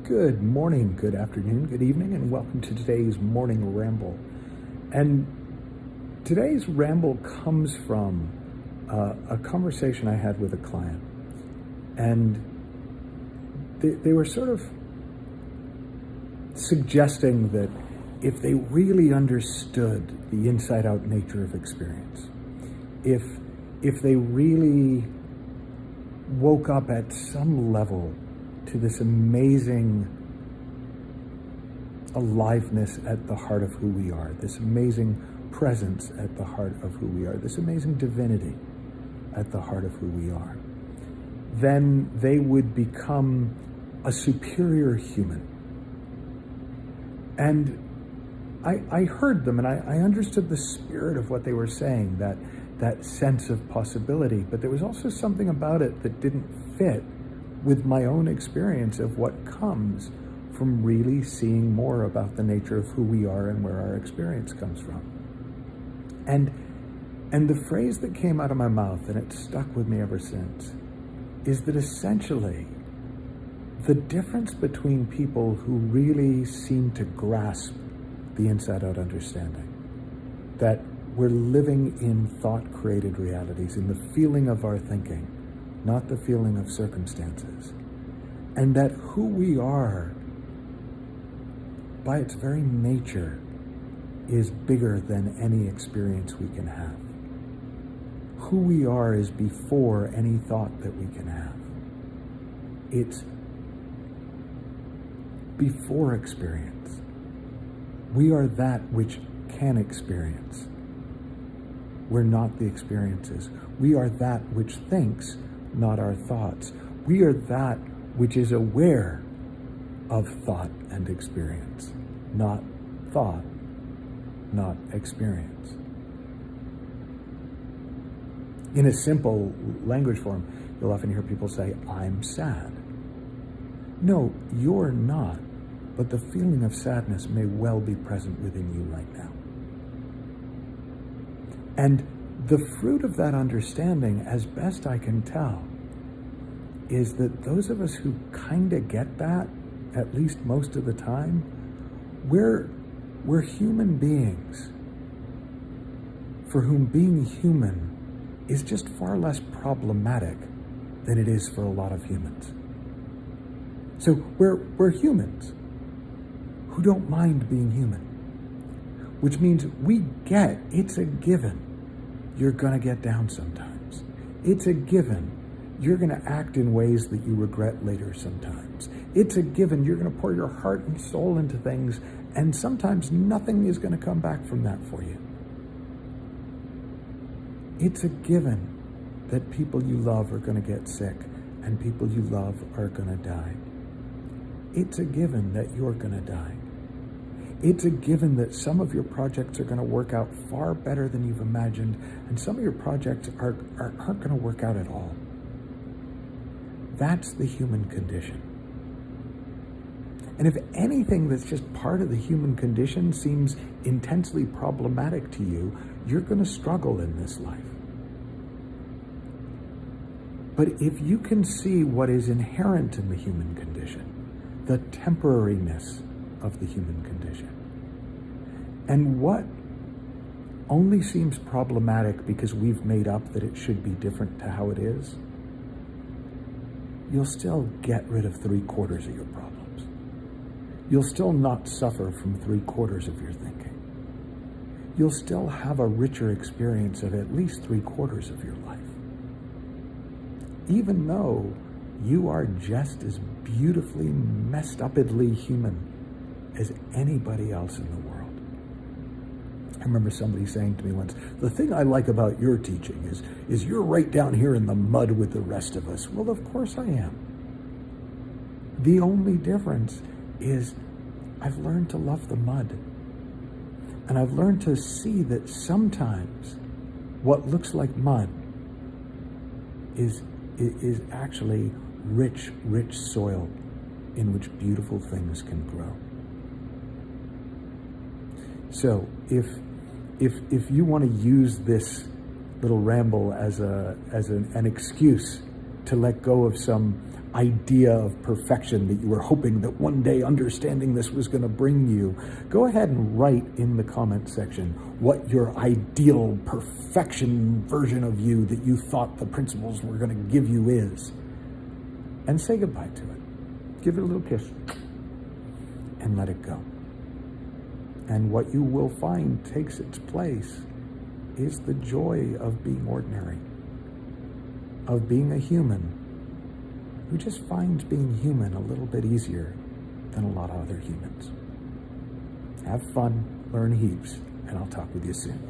Good morning, good afternoon, good evening, and welcome to today's morning ramble. And today's ramble comes from a conversation I had with a client. And they were sort of suggesting that if they really understood the inside-out nature of experience, if they really woke up at some level to this amazing aliveness at the heart of who we are, this amazing presence at the heart of who we are, this amazing divinity at the heart of who we are, then they would become a superior human. And I heard them and I understood the spirit of what they were saying, that sense of possibility, but there was also something about it that didn't fit with my own experience of what comes from really seeing more about the nature of who we are and where our experience comes from. And the phrase that came out of my mouth, and it stuck with me ever since, is that essentially the difference between people who really seem to grasp the inside-out understanding, that we're living in thought-created realities, in the feeling of our thinking, not the feeling of circumstances, and that who we are, by its very nature, is bigger than any experience we can have. Who we are is before any thought that we can have. It's before experience. We are that which can experience. We're not the experiences. We are that which thinks, not our thoughts. We are that which is aware of thought and experience, not thought, not experience. In a simple language form, you'll often hear people say, "I'm sad." No, you're not, but the feeling of sadness may well be present within you right now. And the fruit of that understanding, as best I can tell, is that those of us who kind of get that, at least most of the time, we're human beings for whom being human is just far less problematic than it is for a lot of humans. So we're humans who don't mind being human, which means we get, it's a given, you're gonna get down sometimes. It's a given, you're gonna act in ways that you regret later sometimes. It's a given, you're gonna pour your heart and soul into things, and sometimes nothing is gonna come back from that for you. It's a given that people you love are gonna get sick, and people you love are gonna die. It's a given that you're gonna die. It's a given that some of your projects are going to work out far better than you've imagined, and some of your projects aren't going to work out at all. That's the human condition. And if anything that's just part of the human condition seems intensely problematic to you, you're going to struggle in this life. But if you can see what is inherent in the human condition, the temporariness of the human condition, and what only seems problematic because we've made up that it should be different to how it is, you'll still get rid of 3/4 of your problems. You'll still not suffer from 3/4 of your thinking. You'll still have a richer experience of at least 3/4 of your life, even though you are just as beautifully messed upedly human as anybody else in the world. I remember somebody saying to me once, "The thing I like about your teaching is you're right down here in the mud with the rest of us." Well, of course I am. The only difference is I've learned to love the mud. And I've learned to see that sometimes what looks like mud is actually rich soil in which beautiful things can grow. So if you want to use this little ramble as an excuse to let go of some idea of perfection that you were hoping that one day understanding this was going to bring you, go ahead and write in the comment section what your ideal perfection version of you that you thought the principles were going to give you is. And say goodbye to it. Give it a little kiss and let it go. And what you will find takes its place is the joy of being ordinary, of being a human who just finds being human a little bit easier than a lot of other humans. Have fun, learn heaps, and I'll talk with you soon.